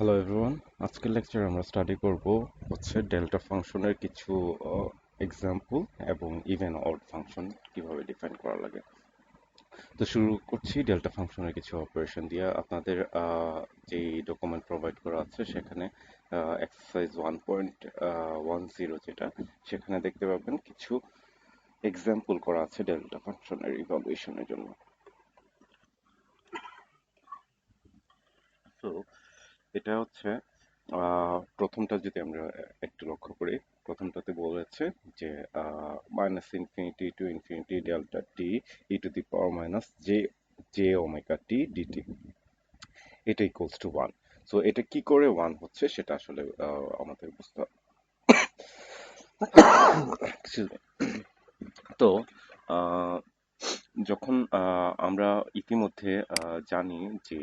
Hello everyone, আজকের লেকচারে আমরা স্টাডি করব হচ্ছে ডেল্টা ফাংশনের কিছু এক্সাম্পল এবং ইভেন অড ফাংশন কিভাবে ডিফাইন করা লাগে। তো শুরু করছি ডেল্টা ফাংশনের কিছু অপারেশন দিয়ে। আপনাদের যে ডকুমেন্ট প্রোভাইড করা আছে সেখানে এক্সারসাইজ 1.10 যেটা, সেখানে দেখতে পাবেন কিছু এক্সাম্পল করা আছে ডেল্টা ফাংশনের ইভালুয়েশনের জন্য। তো এটা হচ্ছে প্রথমটা যদি আমরা একটু লক্ষ্য করি, প্রথমটাতে বলেছে যে minus infinity to infinity delta t e to the power minus j j omega t dt, এটা ইকুয়ালস টু ওয়ান। সো এটা কি করে ওয়ান হচ্ছে সেটা আসলে আমাদের বুঝতে হবে। Excuse me. তো আহ, যখন আমরা ইতিমধ্যে জানি যে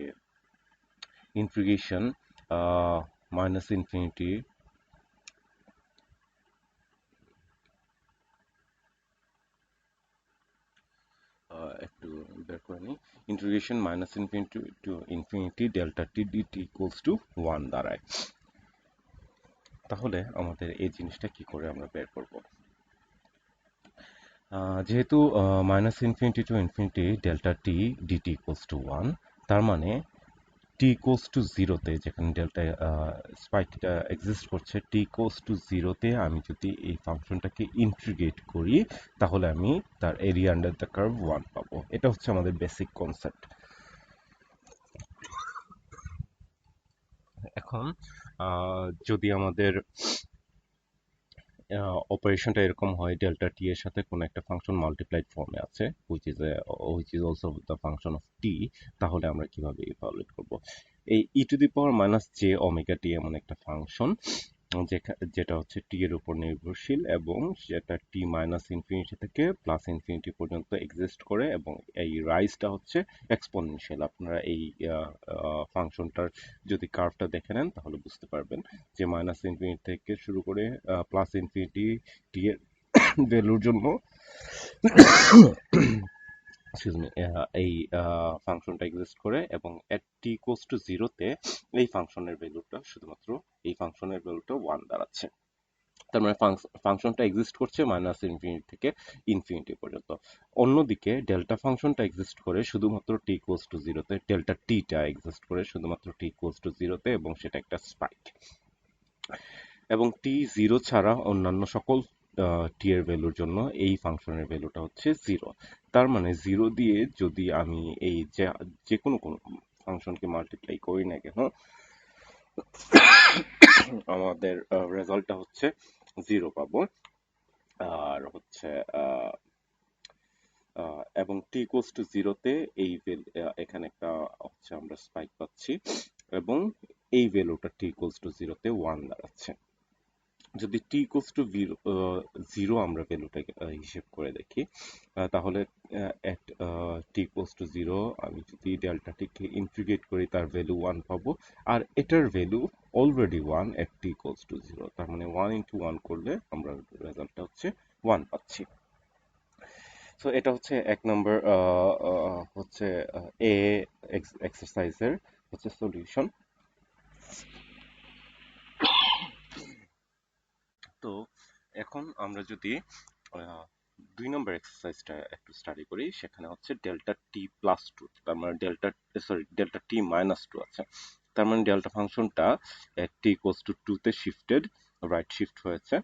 ইন্টিগ্রেশন মাইনাস ইনফিনিটি একটু বের করে নিই, integration minus infinity to infinity delta t dt equals to one দাঁড়ায়। তাহলে আমাদের এই জিনিসটা কি করে আমরা বের করব? যেহেতু minus infinity to infinity delta t dt equals to one, তার মানে টি ইকুয়ালস টু জিরোতে, যেখানে ডেল্টা স্পাইকটা এক্সিস্ট করছে, টি ইকুয়ালস টু জিরোতে আমি যদি এই ফাংশনটাকে ইন্টিগ্রেট করি তাহলে আমি তার area under the curve one পাবো। এটা হচ্ছে আমাদের বেসিক কনসেপ্ট। এখন যদি আমাদের অপারেশনটা এরকম হয়, ডেল্টা টি এর সাথে কোনো একটা ফাংশন মাল্টিপ্লাইড ফর্মে আছে which is also the function of t, তাহলে আমরা কিভাবে ইভালুয়েট করব? এই e to the power minus j omega t এমন একটা ফাংশন যেটা হচ্ছে টি এর উপর নির্ভরশীল এবং সেটা টি মাইনাস ইনফিনিটি থেকে প্লাস ইনফিনিটি পর্যন্ত এক্সিস্ট করে, এবং এই রাইজটা হচ্ছে এক্সপোনেনশিয়াল। আপনারা এই ফাংশনটার যদি কার্ভটা দেখে নেন তাহলে বুঝতে পারবেন যে মাইনাস ইনফিনিটি থেকে শুরু করে প্লাস ইনফিনিটি টি এর ভ্যালুর জন্য এক্সকিউজ মি এই ফাংশনটা এক্সিস্ট করে, এবং এট টি ইকুয়ালস টু জিরোতে এই ফাংশনের ভ্যালুটা শুধুমাত্র এই ফাংশনের ভ্যালুটা ওয়ান দাঁড়াচ্ছে। তার মানে ফাংশনটা এক্সিস্ট করছে মাইনাস ইনফিনিটি থেকে ইনফিনিটি পর্যন্ত। অন্যদিকে ডেল্টা ফাংশনটা এক্সিস্ট করে শুধুমাত্র টি ইকুয়ালস টু জিরোতে, ডেল্টা টিটা এক্সিস্ট করে শুধুমাত্র টি ইকুয়ালস টু জিরোতে, এবং সেটা একটা স্পাইক। এবং টি জিরো ছাড়া অন্যান্য সকল টি এর ভ্যালুর জন্য এই ফাংশনের ভ্যালুটা হচ্ছে জিরো। তার মানে জিরো দিয়ে যদি আমি এই যে কোনো ফাংশনকে মাল্টিপ্লাই করি না কেন, আমাদের রেজাল্টটা হচ্ছে জিরো পাবো। আর হচ্ছে এবং টি ইকুয়ালস টু জিরোতে এই এখানে একটা হচ্ছে আমরা স্পাইক পাচ্ছি, এবং এই ভ্যালুটা টি ইকুয়ালস টু জিরোতে ওয়ান দাঁড়াচ্ছে। যদি টি ইকুয়ালস টু জিরো আমরা ভ্যালুটাকে হিসেব করে দেখি, তাহলে এট টি ইকুয়ালস টু জিরো আমি যদি ডেল্টাটিকে ইন্টিগ্রেট করি তার ভ্যালু ওয়ান পাবো, আর এটার ভ্যালু অলরেডি ওয়ান এট টি ইকুয়ালস টু জিরো। তার মানে ওয়ান ইন্টু ওয়ান করলে আমরা রেজাল্টটা হচ্ছে ওয়ান পাচ্ছি। সো এটা হচ্ছে এক নম্বর হচ্ছে এ এক্সারসাইজের হচ্ছে সলিউশন। তো এখন আমরা যদি আহ, দুই নম্বর এক্সারসাইজটা একটু স্টাডি করি, সেখানে হচ্ছে ডেল্টা টি প্লাস টু, তার মানে ডেল্টা টি মাইনাস টু আছে। তার মানে ডেল্টা ফাংশনটা টি ইকুয়ালস টু টুতে শিফটেড, রাইট শিফট হয়েছে।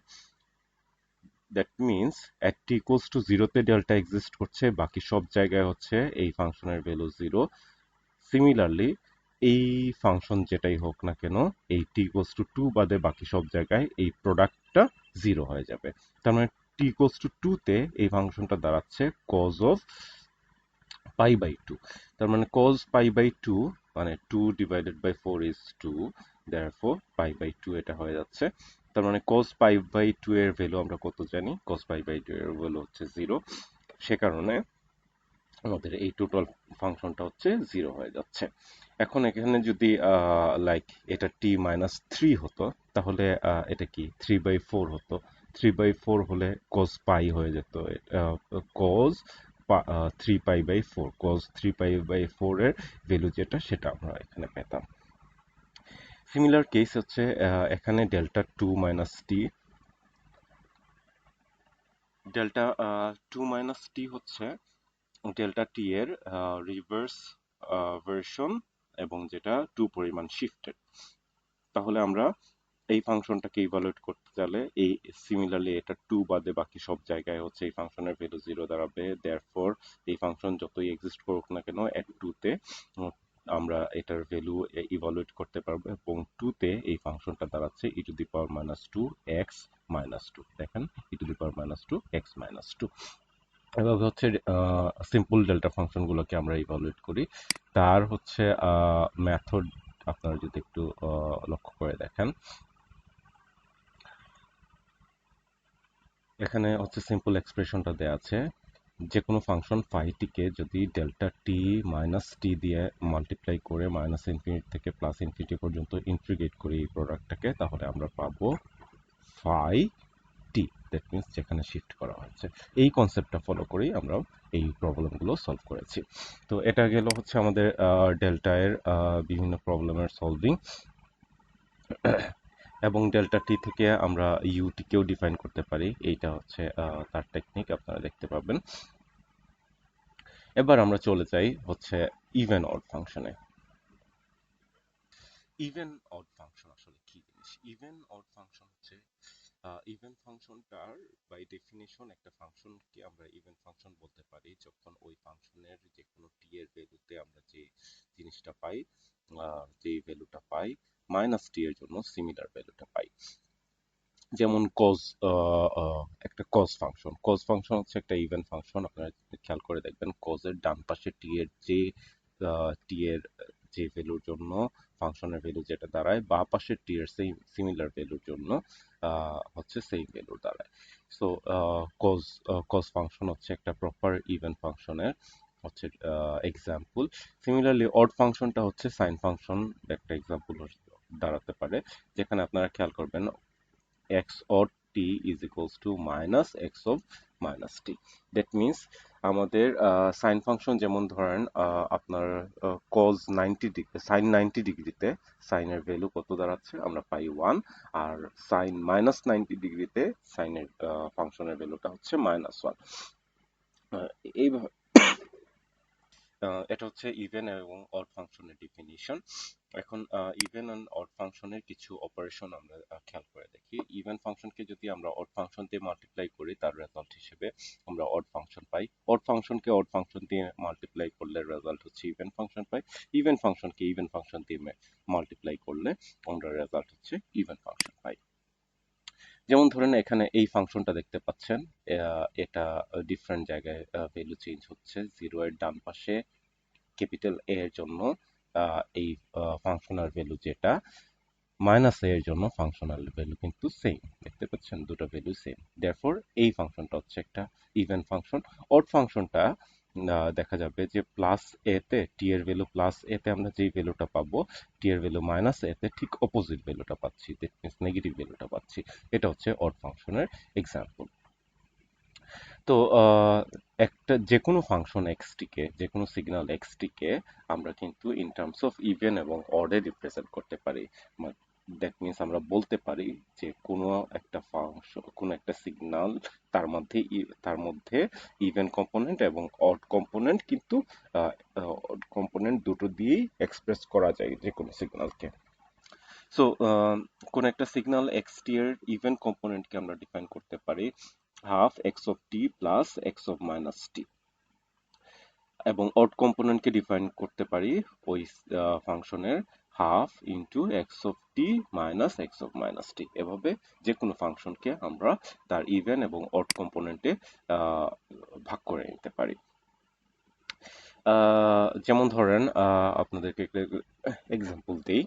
That means at T equals two জিরোতে ডেল্টা এক্সিস্ট করছে, বাকি সব জায়গায় হচ্ছে এই ফাংশনের ভ্যালু জিরো। সিমিলারলি এই ফাংশন যেটাই হোক না কেন, এই টি ইকুয়ালস টু টু বাদে বাকি সব জায়গায় এই প্রোডাক্টটা জিরো হয়ে যাবে। তার মানে টি ইকুয়ালস টু টুতে এই ফাংশনটা দাঁড়াচ্ছে cos of pi by two. তার মানে কজ পাই বাই টু মানে two divided by four is two, therefore pi by two এটা হয়ে যাচ্ছে। তার মানে কজ পাই বাই টু এর ভ্যালু আমরা কত জানি? কজ পাই বাই টু এর ভ্যালু হচ্ছে জিরো। সে কারণে আমাদের এই টোটাল ফাংশনটা হচ্ছে জিরো হয়ে যাচ্ছে। এখন এখানে যদি লাইক এটা টি মাইনাস থ্রি হতো, তাহলে এটা কি থ্রি বাই ফোর হতো। থ্রি বাই ফোর হলে কজ পাই হয়ে যেত, cos three pi by four, cos three pi by four এর ভ্যালু যেটা সেটা আমরা এখানে পেতাম। সিমিলার কেস হচ্ছে এখানে delta two minus t, delta two minus t হচ্ছে ডেল্টা টি এর রিভার্স ভার্সন এবং যেটা টু পরিমাণ শিফটেড। তাহলে আমরা এই ফাংশনটাকে ইভালুয়েট করতে গেলে এই সিমিলারলি এটা টু বাদে বাকি সব জায়গায় হচ্ছে এই ফাংশনের ভ্যালু জিরো দাঁড়াবে। দেয়ারফর এই ফাংশন যতই এক্সিস্ট করুক না কেন এট টুতে আমরা এটার ভ্যালু ইভালুয়েট করতে পারবো, এবং টুতে এই ফাংশনটা দাঁড়াচ্ছে e to the power minus two x minus two. দেখেন e to the power minus two x minus two. এভাবে হচ্ছে সিম্পল ডেল্টা ফাংশনগুলোকে আমরা ইভালুয়েট করি। তার হচ্ছে মেথড আপনারা যদি একটু লক্ষ্য করে দেখেন, এখানে হচ্ছে সিম্পল এক্সপ্রেশনটা দেয়া আছে, যে কোনো ফাংশন ফাইটিকে যদি ডেল্টা টি মাইনাস টি দিয়ে মাল্টিপ্লাই করে মাইনাস ইনফিনিটি থেকে প্লাস ইনফিনিটি পর্যন্ত ইন্টিগ্রেট করি এই প্রোডাক্টটাকে, তাহলে আমরা পাবো ফাই টি। দ্যাট মিনস যেখানে শিফট করা হয়েছে। এই কনসেপ্টটা ফলো করেই আমরা এই প্রবলেমগুলো সলভ করেছি। তো এটা গেল হচ্ছে আমাদের ডেল্টা এর বিভিন্ন প্রবলেমের সলভিং, এবং ডেল্টা টি থেকে আমরা ইউটিকেও ডিফাইন করতে পারি। এইটা হচ্ছে তার টেকনিক, আপনারা দেখতে পাবেন। এবার আমরা চলে যাই হচ্ছে ইভেন অড ফাংশনে। ইভেন অড ফাংশন আসলে কি জিনিস? ইভেন অড ফাংশন হচ্ছে ইভেন ফাংশনটার বাই ডেফিনিশন একটা ফাংশনকে আমরা ইভেন ফাংশন বলতে পারি যখন ওই ফাংশনের যে কোনো টি এর ভ্যালুতে আমরা যে জিনিসটা পাই, যে ভ্যালুটা পাই, মাইনাস টি এর জন্য সিমিলার ভ্যালুটা পাই। যেমন কজ, একটা কজ ফাংশন, কজ ফাংশন হচ্ছে একটা ইভেন ফাংশন। আপনারা খেয়াল করে দেখবেন কজের ডান পাশে টি এর যে ভ্যালুর জন্য ফাংশনের ভ্যালু যেটা দাঁড়ায়, বা পাশের টি এর সেই সিমিলার ভ্যালুর জন্য হচ্ছে সেই ভ্যালু দাঁড়ায়। সো কজ কজ ফাংশন হচ্ছে একটা প্রপার ইভেন ফাংশনের হচ্ছে এক্সাম্পল। সিমিলারলি অড ফাংশনটা হচ্ছে সাইন ফাংশন একটা এক্সাম্পল দাঁড়াতে পারে, যেখানে আপনারা খেয়াল করবেন x of t is equals to minus x of minus t. That means আমাদের সাইন ফাংশন, যেমন ধরেন আপনার cos 90 ডিগ্রি, সাইন 90 ডিগ্রিতে সাইনের ভ্যালু কত দাঁড়াচ্ছে, আমরা পাই 1। আর সাইন মাইনাস 90 ডিগ্রিতে সাইনের ফাংশনের ভ্যালুটা হচ্ছে -1। এইভাবে এটা হচ্ছে ইভেন এবং অড ফাংশনের ডেফিনিশন। এখন ইভেন এন্ড অড ফাংশনের কিছু অপারেশন আমরা খেয়াল করে দেখি। ইভেন ফাংশনকে যদি আমরা অড ফাংশন দিয়ে মাল্টিপ্লাই করি, তার রেজাল্ট হিসেবে আমরা অড ফাংশন পাই। অড ফাংশনকে অড ফাংশন দিয়ে মাল্টিপ্লাই করলে রেজাল্ট হচ্ছে ইভেন ফাংশন পাই। ইভেন ফাংশনকে ইভেন ফাংশন দিয়ে মাল্টিপ্লাই করলে আমরা রেজাল্ট হচ্ছে ইভেন ফাংশন পাই। যেমন ধরেন এখানে এই ফাংশনটা দেখতে পাচ্ছেন, এটা ডিফারেন্ট জায়গায় ভ্যালু চেঞ্জ হচ্ছে। 0 এর ডান পাশে ক্যাপিটাল এ এর জন্য এই ফাংশনাল ভ্যালু যেটা, মাইনাস এ এর জন্য ফাংশনাল ভ্যালু কিন্তু সেম। দেখতে পাচ্ছেন দুটো ভ্যালু সেম। দেয়ারফর এই ফাংশনটা হচ্ছে একটা ইভেন ফাংশন। অড ফাংশনটা দেখা যাবে যে প্লাস এ তে টি এর ভ্যালু প্লাস এ তে আমরা যেই ভ্যালুটা পাবো, টি এর ভ্যালু মাইনাস এ তে ঠিক অপোজিট ভ্যালুটা পাচ্ছি, দ্যাট মিন্স নেগেটিভ ভ্যালুটা পাচ্ছি। এটা হচ্ছে অড ফাংশনের এক্সাম্পল। তো একটা যে কোনো ফাংশন এক্সটিকে, যে কোনো সিগন্যাল এক্সটিকে আমরা কিন্তু ইন টার্মস অফ ইভেন এবং অডে রিপ্রেজেন্ট করতে পারি। দ্যাট মিনস আমরা বলতে পারি যে কোনো একটা ফাংশন, কোনো একটা সিগন্যাল, তার মধ্যে ইভেন কম্পোনেন্ট এবং অড কম্পোনেন্ট কিন্তু কম্পোনেন্ট দুটো দিয়েই এক্সপ্রেস করা যায় যে কোনো সিগন্যালকে। সো কোন একটা সিগন্যাল এক্সটি এর ইভেন কম্পোনেন্টকে আমরা ডিফাইন করতে পারি half x of t plus x of minus t, এবং অড কম্পোনেন্টকে ডিফাইন করতে পারি ওই ফাংশনের half into x of t minus x of minus t. এভাবে যে কোনো ফাংশনকে আমরা তার ইভেন এবং অড কম্পোনেন্টে ভাগ করে নিতে পারি। যেমন ধরেন আপনাদেরকে একটা এক্সাম্পল দিই।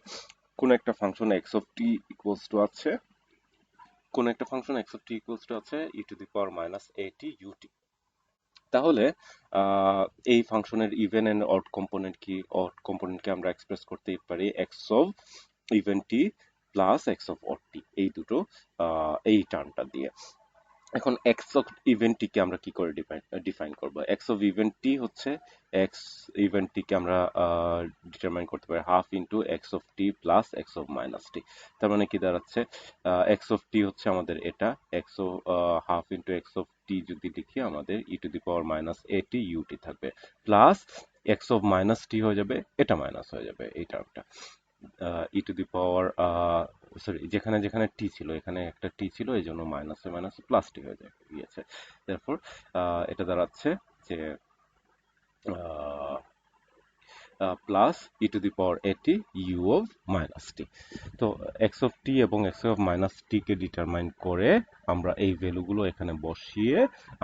কোন একটা function x of t equals to আছে, কোন একটা function x of t equals to আছে e to the power minus a t u t. তাহলে এই ফাংশনের ইভেন এন্ড অড কম্পোনেন্ট কি? অড কম্পোনেন্টকে আমরা এক্সপ্রেস করতে পারি x of even t plus x of odd t, এই দুটো এই টার্মটা দিয়ে। এখন এক্স অফ ইভেন্ট টিকে আমরা কি করে ডিফাইন করব? এক্স অফ ইভেন্ট টি হচ্ছে এক্স ইভেন্ট টিকে আমরা ডিটারমাইন করতে পারি half into x of t plus x of minus t. তার মানে কি দাঁড়াচ্ছে, এক্স অফ টি হচ্ছে আমাদের এটা, x of half into x of t যদি লিখি আমাদের e to the power minus a t u t থাকবে, plus x of minus t হয়ে যাবে, এটা মাইনাস হয়ে যাবে এই টার্মটা, ই টু দি পাওয়ার সরি যেখানে যেখানে টি ছিল এখানে একটা টি ছিল এই জন্য মাইনাসে মাইনাসে প্লাস টি হয়ে যায় গিয়েছে। তারপর এটা দাঁড়াচ্ছে যে প্লাস ই টু দি পাওয়ার এটি ইউ অফ মাইনাস টি। তো এক্স অফ টি এবং এক্স অফ মাইনাস টিকে ডিটারমাইন করে আমরা এই ভ্যালুগুলো এখানে বসিয়ে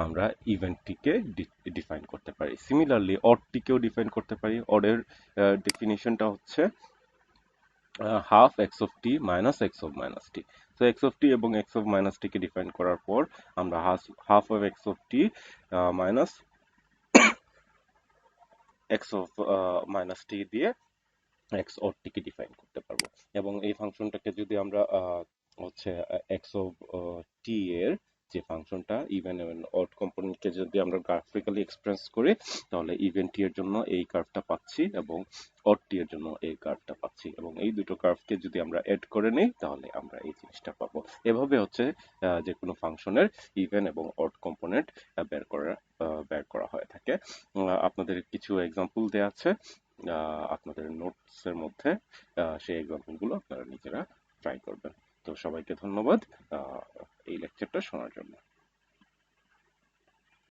আমরা ইভেন্টটিকে ডিফাইন করতে পারি। সিমিলারলি অডটিকেও ডিফাইন করতে পারি। অডের ডেফিনিশনটা হচ্ছে half x of t minus x of minus t. তো এক্স অফ টি এবং এক্স অফ মাইনাস টিকে ডিফাইন করার পর আমরা half of x of t minus x of minus t দিয়ে এক্স অড টিকে ডিফাইন করতে পারবো। এবং এই ফাংশনটাকে যদি আমরা হচ্ছে এক্স অফ টি এর যে ফাংশনটা ইভেন এবং অড কম্পোনেন্টকে যদি আমরা গ্রাফিক্যালি এক্সপ্রেস করি তাহলে ইভেন টি এর জন্য এই কার্ভটা পাচ্ছি এবং অড টি এর জন্য এই কার্ভটা পাচ্ছি, এবং এই দুটো কার্ভকে যদি আমরা এড করে নিই তাহলে আমরা এই জিনিসটা পাবো। এভাবে হচ্ছে যে কোনো ফাংশনের ইভেন এবং অড কম্পোনেন্ট বের করা হয়ে থাকে। আপনাদের কিছু এক্সাম্পল দেওয়া আছে আপনাদের নোটসের মধ্যে, সেই এক্সাম্পলগুলো আপনারা নিজেরা ট্রাই করবেন। তো সবাইকে ধন্যবাদ এই লেকচারটা শোনার জন্য।